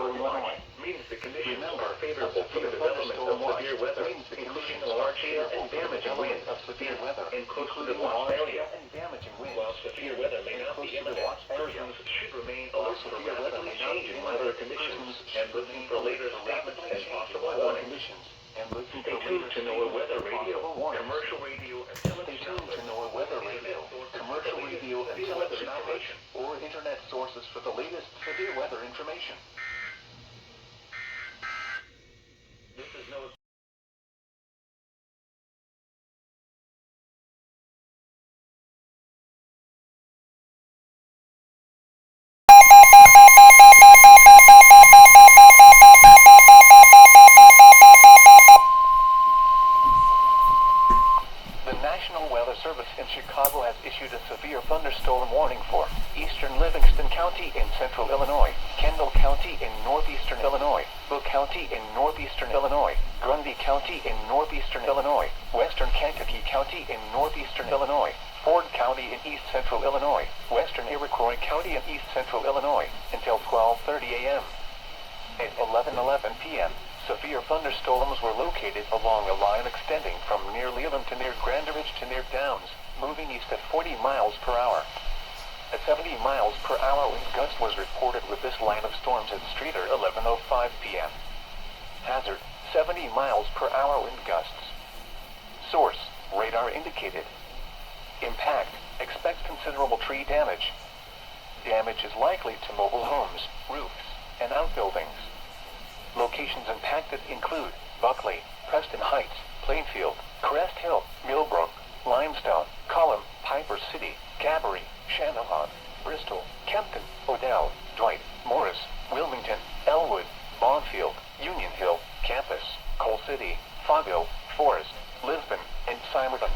central Illinois. Means the conditions are favorable for the development of severe weather, including large hail and damaging winds, inclusive of loss area. While severe weather may not be imminent, persons should remain alert for rapidly changing weather conditions and looking for later statements and possible warnings. Stay tuned to NOAA Weather Radio, commercial radio, and television outlets, or internet sources for the latest severe weather information. This is NOAA. The National Weather Service in Chicago has issued a severe thunderstorm warning for eastern Livingston County in central Illinois, Kendall County in northeastern Illinois, Will County in northeastern Illinois, Grundy County in northeastern Illinois, western Kankakee County in northeastern Illinois, Ford County in east central Illinois, western Iroquois County in east central Illinois, until 12:30 a.m. At 11:11 p.m., severe thunderstorms were located along a line extending from near Leland to near Grand Ridge to near Downs, moving east at 40 miles per hour. A 70 miles per hour wind gust was reported with this line of storms at Streeter 11:05 p.m. Hazard, 70 miles per hour wind gusts. Source, radar indicated. Impact, expect considerable tree damage. Damage is likely to mobile homes, roofs, and outbuildings. Locations impacted include Buckley, Preston Heights, Plainfield, Crest Hill, Millbrook, Limestone, Cullum, Piper City, Gabbery, Channahon, Bristol, Kempton, Odell, Dwight, Morris, Wilmington, Elwood, Bonfield, Union Hill, Campus, Coal City, Fogville, Forest, Lisbon, and Simerton.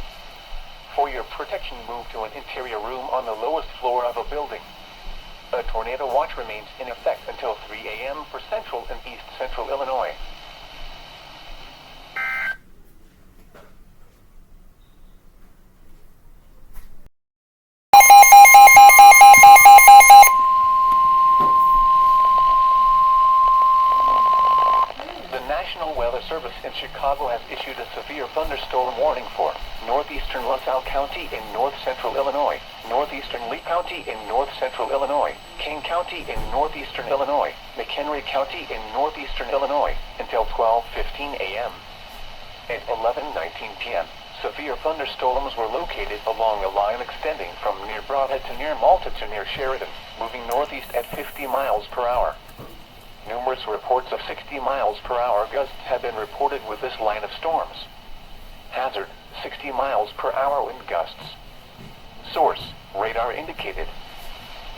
For your protection, move to an interior room on the lowest floor of a building. A tornado watch remains in effect until 3 a.m. for central and east central Illinois. The National Weather Service in Chicago has issued a severe thunderstorm warning for northeastern LaSalle County in north central Illinois, northeastern Lee County in north central Illinois, King County in northeastern Illinois, McHenry County in northeastern Illinois, until 12:15 a.m. At 11:19 p.m., severe thunderstorms were located along a line extending from near Brodhead to near Malta to near Sheridan, moving northeast at 50 miles per hour. Numerous reports of 60 miles per hour gusts have been reported with this line of storms. Hazard, 60 miles per hour wind gusts. Source, radar indicated.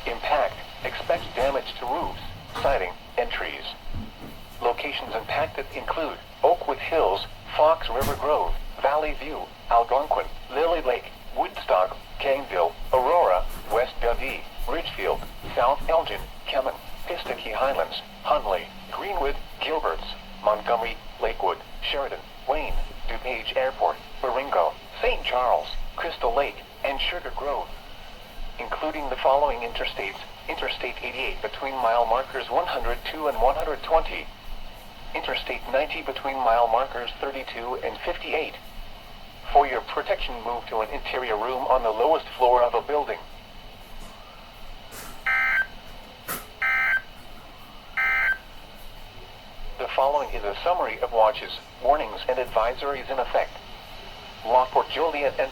Impact, expect damage to roofs, siding, and trees. Locations impacted include Oakwood Hills, Fox River Grove, Valley View, Algonquin, Lily Lake, Woodstock, Caneville, Aurora, West Dundee, Ridgefield, South Elgin, Kemen, Pistakee Highlands, Hunley, Greenwood, Gilberts, Montgomery, Lakewood, Sheridan, Wayne, DuPage Airport, Baringo, St. Charles, Crystal Lake, and Sugar Grove. Including the following interstates: Interstate 88 between mile markers 102 and 120. Interstate 90 between mile markers 32 and 58. For your protection, move to an interior room on the lowest floor of a building. The following is a summary of watches, warnings, and advisories in effect. Lockport, Joliet, and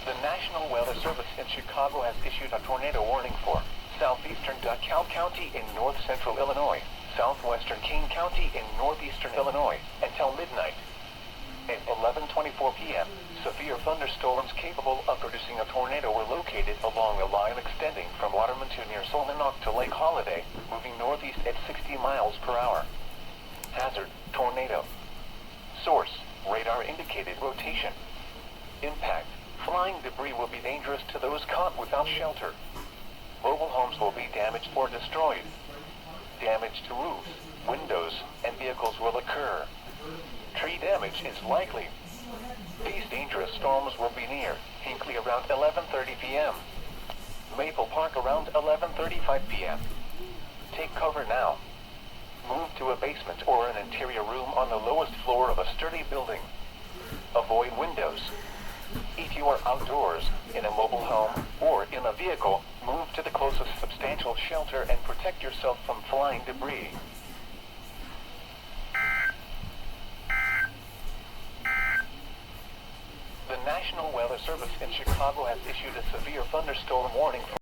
The National Weather Service in Chicago has issued a tornado warning for southeastern DeKalb County in north central Illinois, southwestern Kane County in northeastern Illinois, until midnight. At 11:24 p.m., severe thunderstorms capable of producing a tornado were located along a line extending from Waterman to near Solnanock to Lake Holiday, moving northeast at 60 miles per hour. Hazard, tornado. Source, radar indicated rotation. Impact, flying debris will be dangerous to those caught without shelter. Mobile homes will be damaged or destroyed. Damage to roofs, windows, and vehicles will occur. Tree damage is likely. These dangerous storms will be near Hinkley around 11:30 p.m. Maple Park around 11:35 p.m. Take cover now. Move to a basement or an interior room on the lowest floor of a sturdy building. Avoid windows. If you are outdoors, in a mobile home, or in a vehicle, move to the closest substantial shelter and protect yourself from flying debris. The National Weather Service in Chicago has issued a severe thunderstorm warning for